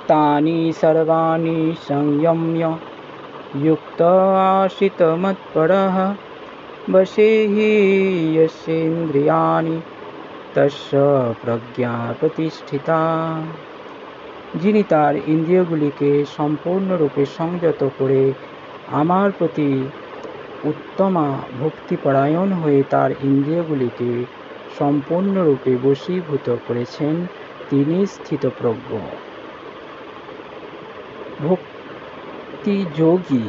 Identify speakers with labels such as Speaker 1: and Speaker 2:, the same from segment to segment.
Speaker 1: तानि सर्वाणि संयम्य युक्त आसीत मत्परः वशे हि यस्येन्द्रियाणि तस्य प्रज्ञा प्रतिष्ठिता। যিনি তার ইন্দ্রিয়গুলিকে সম্পূর্ণরূপে সংযত করে আমার প্রতি উত্তমা ভক্তিপরায়ণ হয়ে তার ইন্দ্রিয়গুলিকে সম্পূর্ণরূপে বশীভূত করেছেন, তিনি স্থিতপ্রজ্ঞ। ভক্তিযোগী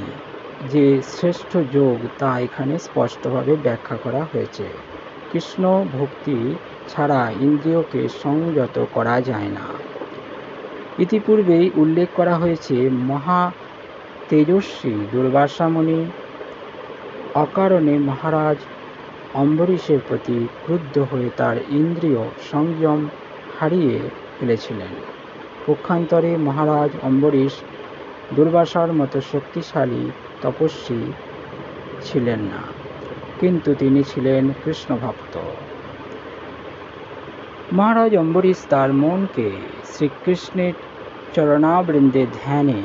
Speaker 1: যে শ্রেষ্ঠ যোগ তা এখানে স্পষ্টভাবে ব্যাখ্যা করা হয়েছে। কৃষ্ণ ভক্তি ছাড়া ইন্দ্রিয়কে সংযত করা যায় না। ইতিপূর্বেই উল্লেখ করা হয়েছে, মহা তেজস্বী দুর্বাসা মুনি অকারণে মহারাজ অম্বরীশের প্রতি ক্রুদ্ধ হয়ে তার ইন্দ্রিয় সংযম হারিয়ে ফেলেছিলেন। পক্ষান্তরে মহারাজ অম্বরীশ দুর্বাসার মতো শক্তিশালী তপস্বী ছিলেন না, কিন্তু তিনি ছিলেন কৃষ্ণ ভক্ত। মহারাজ অম্বরীশ তার মনকে শ্রীকৃষ্ণের চরণাবৃন্দে ধ্যানে,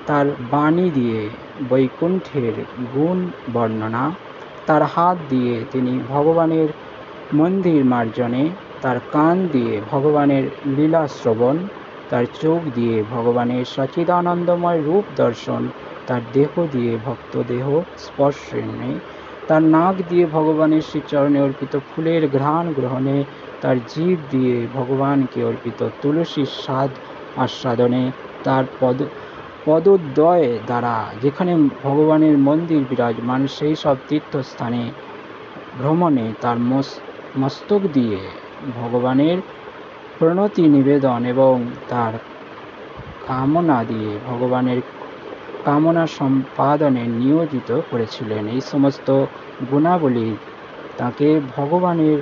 Speaker 1: তার বাণী দিয়ে বৈকুণ্ঠের গুণ বর্ণনা, তার হাত দিয়ে তিনি ভগবানের মন্দির মার্জনে, তার কান দিয়ে ভগবানের লীলা শ্রবণ, তার চোখ দিয়ে ভগবানের সচ্চিদানন্দময় রূপ দর্শন, তার দেহ দিয়ে ভক্ত দেহ স্পর্শনে, তার নাক দিয়ে ভগবানের শ্রীচরণে অর্পিত ফুলের ঘ্রাণ গ্রহণে, তার জিভ দিয়ে ভগবানকে অর্পিত তুলসীর স্বাদ আস্বাদনে, তার পদোদয় দ্বারা যেখানে ভগবানের মন্দির বিরাজমান সেই সব তীর্থস্থানে ভ্রমণে, তার মস্তক দিয়ে ভগবানের প্রণতি নিবেদন এবং তার কামনা দিয়ে ভগবানের কামনা সম্পাদনে নিয়োজিত করেছিলেন। এই সমস্ত গুণাবলী তাকে ভগবানের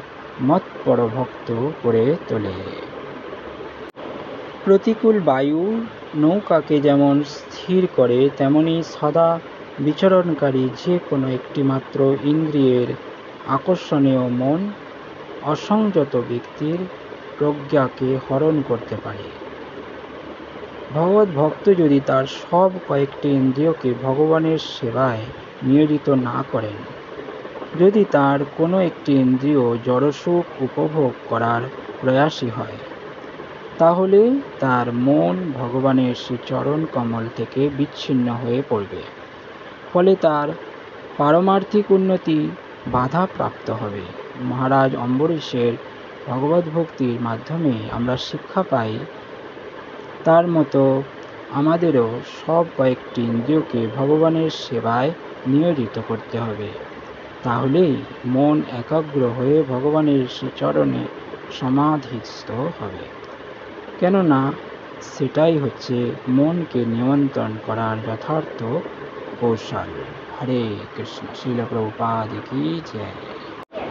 Speaker 1: মৎপর ভক্ত করে তোলে। প্রতিকূল বায়ু নৌকাকে যেমন স্থির করে, তেমনি সদা বিচরণকারী যে কোনো একটি মাত্র ইন্দ্রিয়ের আকর্ষণীয় মন অসংযত ব্যক্তির প্রজ্ঞাকে হরণ করতে পারে। ভগবৎ ভক্ত যদি তার সব কয়েকটি ইন্দ্রিয়কে ভগবানের সেবায় নিয়োজিত না করেন, যদি তার কোনো একটি ইন্দ্রিয় জড়সুখ উপভোগ করার প্রয়াসী হয়, তাহলে তার মন ভগবানের শ্রীচরণ কমল থেকে বিচ্ছিন্ন হয়ে পড়বে। ফলে তার পারমার্থিক উন্নতি বাধাপ্রাপ্ত হবে। মহারাজ অম্বরীশের ভগবৎ ভক্তির মাধ্যমে আমরা শিক্ষা পাই, তার মতো আমাদেরও সব কয়েকটি ইন্দ্রিয়কে ভগবানের সেবায় নিয়োজিত করতে হবে। তাহলেই মন একাগ্র হয়ে ভগবানের শ্রীচরণে সমাধিস্থ হবে। কেননা সেটাই হচ্ছে মনকে নিয়ন্ত্রণ করার যথার্থ কৌশল। হরে কৃষ্ণ। শ্রীল প্রভুপাদ কি জয়।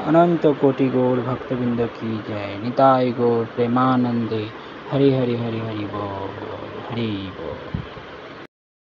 Speaker 1: অনন্ত কোটি গৌর ভক্তবৃন্দ কি জয়। নিতাই গৌর প্রেমানন্দে। হরি হরি হরি হরি বল। হরি বল।